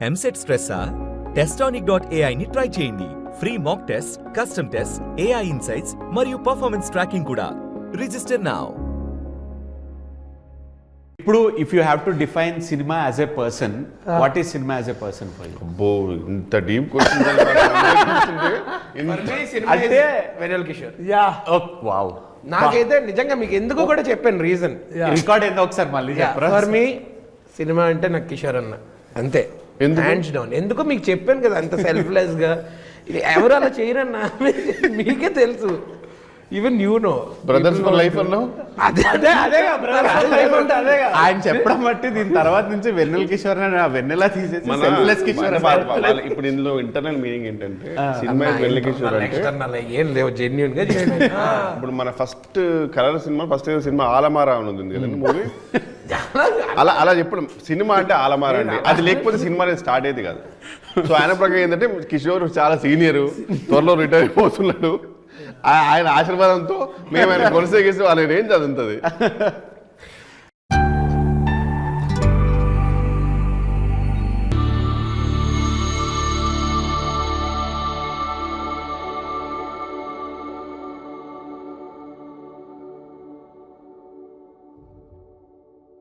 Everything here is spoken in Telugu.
ఎంసెట్ స్ట్రెస్సా? Testonic.ai ని ట్రై చేయండి. Free mock test, custom test, AI insights మరియు పర్ఫార్మెన్స్ ట్రాకింగ్ కూడా. Register now. ఇప్పుడు if you have to define cinema as a person, what is cinema as a person for you? అబ్బో ఇంత డీప్ క్వశ్చన్ అంటే వెనల్ కిషోర్ వావ్, నాకైతే నిజంగా మీకు ఎందుకు కూడా చెప్పాను రీజన్. రికార్డ్ ఏందో ఒకసారి మళ్ళీ చెప్పరా? ఫర్ మీ సినిమా అంటే నాకు కిషోర్ అన్న అంతే, హ్యాండ్స్ డౌన్. ఎందుకు మీకు చెప్పాను కదా అంత సెల్ఫ్లెస్ గా. ఇది ఎవరు అలా చేయరన్నా మీకే తెలుసు. Even you know brothers for life అన్నావు. ఆయన చెప్పడం బట్టి దీని తర్వాత నుంచి వెన్నెల కిషోర్ అని వెన్నెలా తీసేసి సెల్ఫ్లెస్ కిషోర్ ఇప్పుడు ఇందులో ఇంటర్నల్ మీనింగ్ ఏంటంటే సినిమా వెన్నెల కిషోర్ అంటే ఏం లేవు, జెన్యున్ గా ఇప్పుడు మన first colour cinema, first cinema ఆలమారా అని ఉంది కదండి మూవీ. అలా అలా చెప్పడం సినిమా అంటే ఆలమారా అండి. అది లేకపోతే సినిమా అనేది స్టార్ట్ అయ్యేది కాదు. సో ఆయన ప్రకారం ఏంటంటే కిషోర్ చాలా సీనియర్, త్వరలో రిటైర్ అయిపోతున్నాడు. ఆయన ఆశీర్వాదంతో మేము ఆయన కొనసాగిస్తూ ఆయన రేంజ్ అది ఉంటుంది.